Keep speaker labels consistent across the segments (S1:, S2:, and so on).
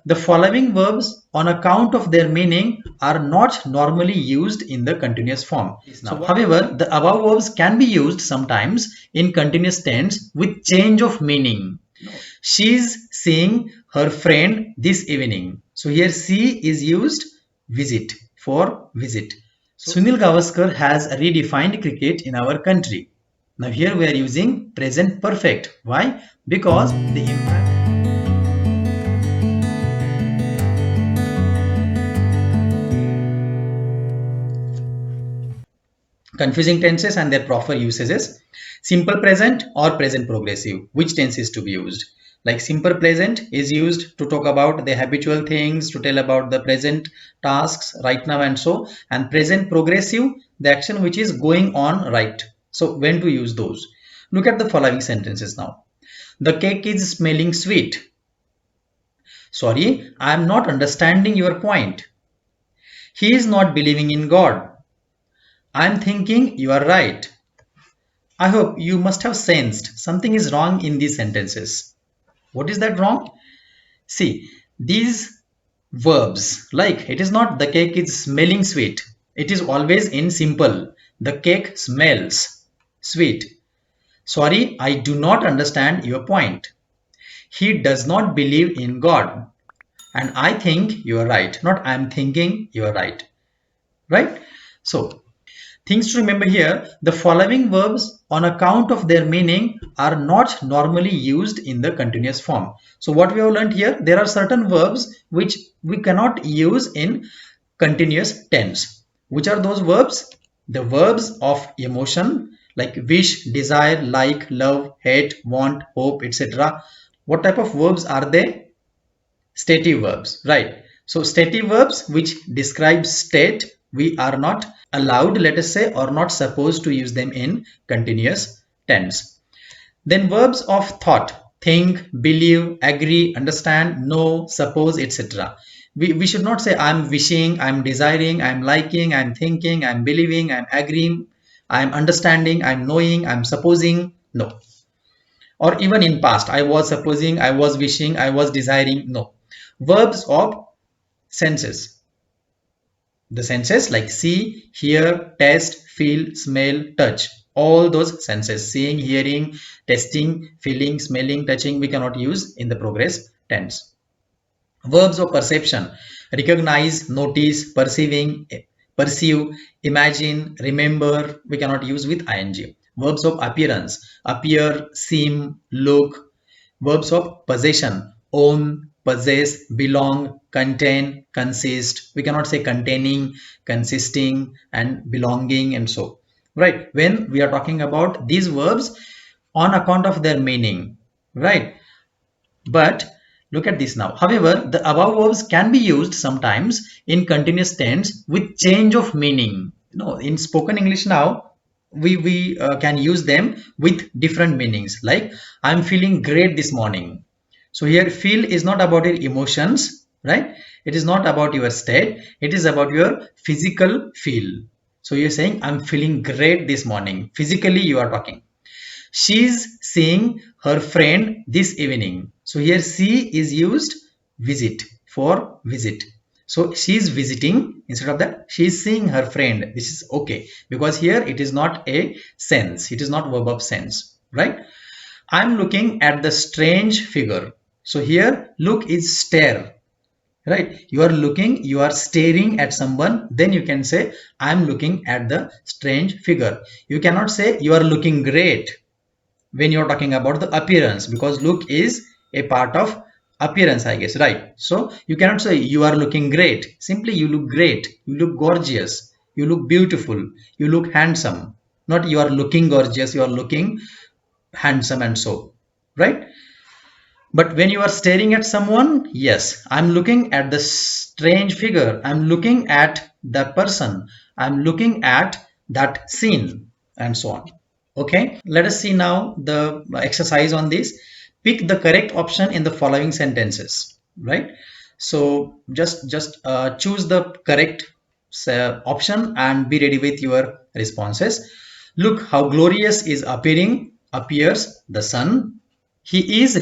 S1: The following verbs, on account of their meaning, are not normally used in the continuous form. However, the above verbs can be used sometimes in continuous tense with change of meaning. She's seeing her friend this evening. So here see is used visit for visit. Sunil Gavaskar has redefined cricket in our country. Now here we are using present perfect. Why? Because the impact. Confusing tenses and their proper usages. Simple present or present progressive. Which tense is to be used? Like simple present is used to talk about the habitual things, to tell about the present tasks right now and so. And present progressive, the action which is going on right. So when to use those? Look at the following sentences now. The cake is smelling sweet. Sorry, I am not understanding your point. He is not believing in God. I'm thinking you are right. I hope you must have sensed something is wrong in these sentences. What is that wrong? See, these verbs, like it is not the cake is smelling sweet. It is always in simple. The cake smells sweet. Sorry, I do not understand your point. He does not believe in God. And I think you are right. Not I'm thinking you are right. Right? So, things to remember here, the following verbs on account of their meaning are not normally used in the continuous form. So what we have learned here, there are certain verbs which we cannot use in continuous tense. Which are those verbs? The verbs of emotion like wish, desire, like, love, hate, want, hope, etc. What type of verbs are they? Stative verbs, right? So stative verbs which describe state, we are not allowed, let us say, or not supposed to use them in continuous tense. Then verbs of thought, think, believe, agree, understand, know, suppose, etc. We should not say I'm wishing, I'm desiring, I'm liking, I'm thinking, I'm believing, I'm agreeing, I'm understanding, I'm knowing, I'm supposing. No. Or even in past, I was supposing, I was wishing, I was desiring. No. Verbs of senses. The senses like see, hear, taste, feel, smell, touch. All those senses, seeing, hearing, tasting, feeling, smelling, touching, we cannot use in the progress tense. Verbs of perception, recognize, notice, perceiving, perceive, imagine, remember, we cannot use with ing. Verbs of appearance, appear, seem, look. Verbs of possession, own, possess, belong, contain, consist. We cannot say containing, consisting, and belonging, and so. Right? When we are talking about these verbs on account of their meaning, right? But look at this now. However, the above verbs can be used sometimes in continuous tense with change of meaning. In spoken English now, we can use them with different meanings. Like I'm feeling great this morning. So here feel is not about your emotions, right? It is not about your state. It is about your physical feel. So you're saying I'm feeling great this morning. Physically you are talking. She's seeing her friend this evening. So here see is used visit for visit. So she's visiting, instead of that she's seeing her friend. This is okay because here it is not a sense. It is not verb of sense, right? I'm looking at the strange figure. So here look is stare, right? You are looking, you are staring at someone, then you can say I'm looking at the strange figure. You cannot say you are looking great when you're talking about the appearance, because look is a part of appearance, I guess, right? So you cannot say you are looking great. Simply you look great, you look gorgeous, you look beautiful, you look handsome. Not you are looking gorgeous, you are looking handsome and so, right? But when you are staring at someone, yes, I'm looking at the strange figure, I'm looking at that person, I'm looking at that scene, and so on. Okay, let us see now the exercise on this. Pick the correct option in the following sentences, right? So just choose the correct option and be ready with your responses. Look how glorious is appears the sun. He is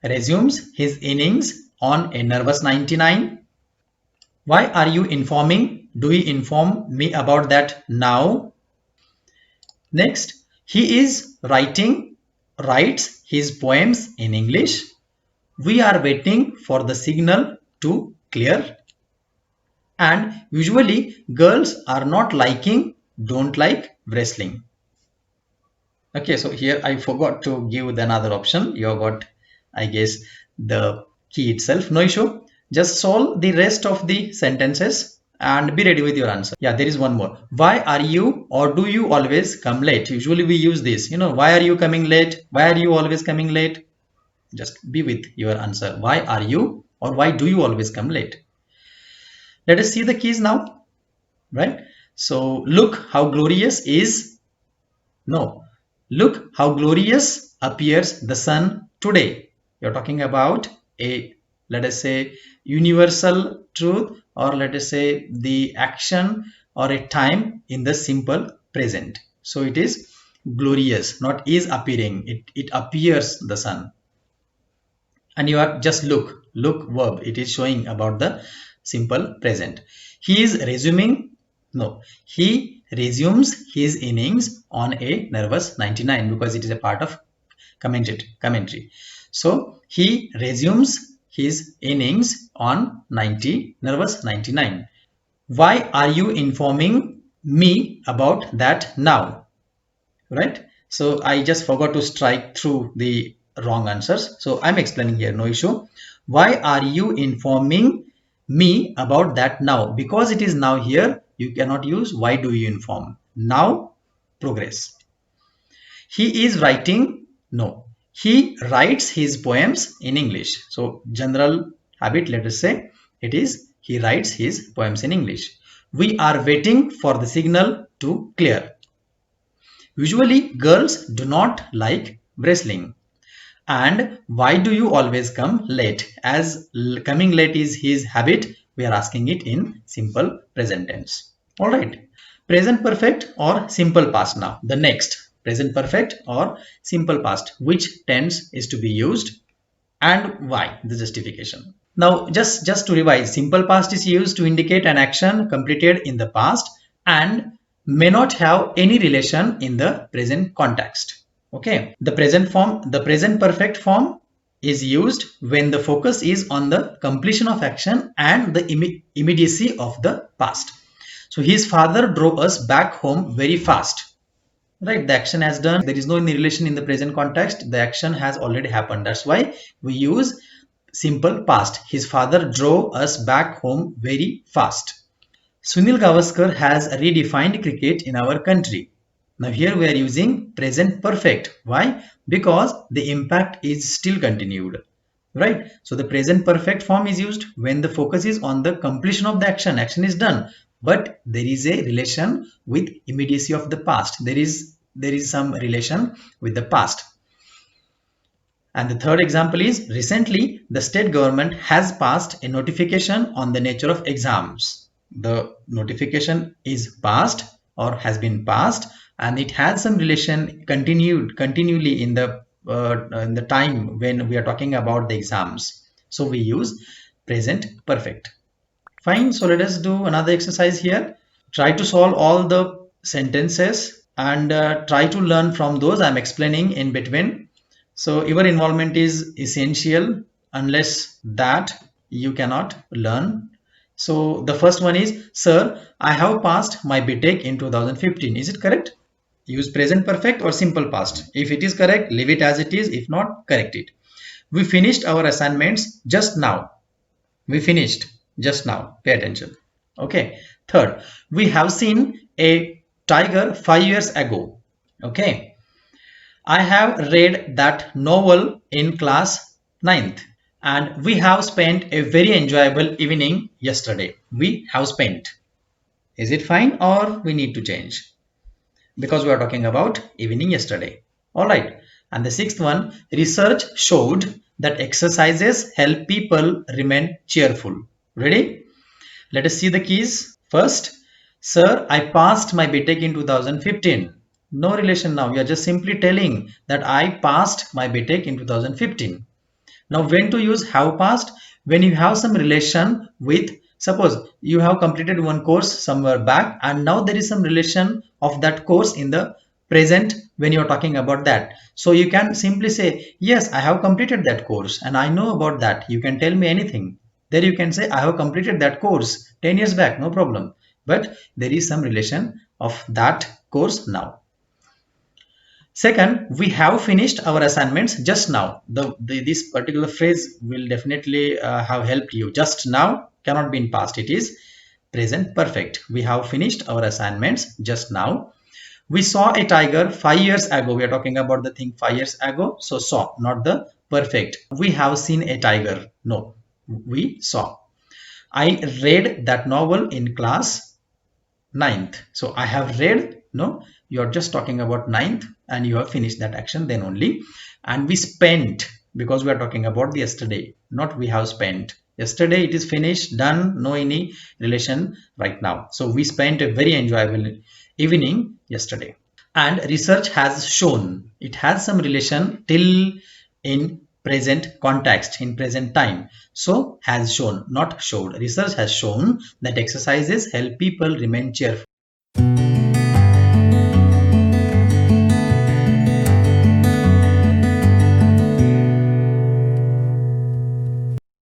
S1: resumes his innings on a nervous 99? Why are you informing? Do you inform me about that now? Next, he is writes his poems in English. We are waiting for the signal to clear. And usually girls are not don't like wrestling. Okay, so here I forgot to give the another option. You got, I guess, the key itself. No issue. Just solve the rest of the sentences and be ready with your answer. Yeah, there is one more. Why are you or do you always come late? Usually we use this. Why are you coming late? Why are you always coming late? Just be with your answer. Why are you or why do you always come late? Let us see the keys now, right? So look how glorious is, no, look how glorious appears the sun today. You're talking about a, let us say, universal truth, or let us say the action or a time in the simple present. So it is glorious, not is appearing. It appears the sun. And you are just look verb. It is showing about the simple present. He is resuming, no, he resumes his innings on a nervous 99 because it is a part of commentary. So he resumes his innings on nervous 99. Why are you informing me about that now? Right? So I just forgot to strike through the wrong answers. So I'm explaining here, no issue. Why are you informing me about that now? Because it is now here, you cannot use why do you inform. Now, progress. He is writing, no. He writes his poems in English. So general habit, let us say, it is he writes his poems in English. We are waiting for the signal to clear. Usually girls do not like wrestling. And why do you always come late? As coming late is his habit, we are asking it in simple present tense. All right. Present perfect or simple past now. The next, present perfect or simple past. Which tense is to be used and why? The justification. Now, just to revise, simple past is used to indicate an action completed in the past and may not have any relation in the present context. Okay, the present perfect form is used when the focus is on the completion of action and the immediacy of the past. So his father drove us back home very fast. Right, the action has done. There is no any relation in the present context. The action has already happened. That's why we use simple past. His father drove us back home very fast. Sunil Gavaskar has redefined cricket in our country. Now here we are using present perfect. Why? Because the impact is still continued. Right? So the present perfect form is used when the focus is on the completion of the action. Action is done. But there is a relation with immediacy of the past. There is some relation with the past. And the third example is recently the state government has passed a notification on the nature of exams. The notification is passed or has been passed and it has some relation continually in the time when we are talking about the exams. So we use present perfect. Fine. So let us do another exercise here. Try to solve all the sentences and try to learn from those I'm explaining in between. So your involvement is essential. Unless that, you cannot learn. So the first one is, sir, I have passed my BTech in 2015. Is it correct? Use present perfect or simple past. If it is correct, leave it as it is. If not, correct it. We finished our assignments just now. We finished just now. Pay attention. Okay. Third, we have seen a tiger 5 years ago. Okay. I have read that novel in class 9th and we have spent a very enjoyable evening yesterday. We have spent. Is it fine or we need to change? Because we are talking about evening yesterday. All right. And the sixth one, research showed that exercises help people remain cheerful. Ready? Let us see the keys. First, sir, I passed my BTech in 2015. No relation now. We are just simply telling that I passed my BTech in 2015. Now, when to use have passed? When you have some relation with, suppose you have completed one course somewhere back and now there is some relation of that course in the present when you're talking about that. So you can simply say, yes, I have completed that course and I know about that. You can tell me anything. There you can say, I have completed that course 10 years back, no problem. But there is some relation of that course now. Second, we have finished our assignments just now. This particular phrase will definitely have helped you. Just now cannot be in past. It is present perfect. We have finished our assignments just now. We saw a tiger 5 years ago. We are talking about the thing 5 years ago. So saw, not the perfect. We have seen a tiger. No, we saw. I read that novel in class ninth. So I have read, no, you're just talking about ninth and you have finished that action then only. And we spent, because we are talking about the yesterday, not we have spent. Yesterday it is finished, done, no any relation right now. So we spent a very enjoyable evening yesterday. And research has shown, it has some relation till in present context, in present time. So has shown, not showed. Research has shown that exercises help people remain cheerful.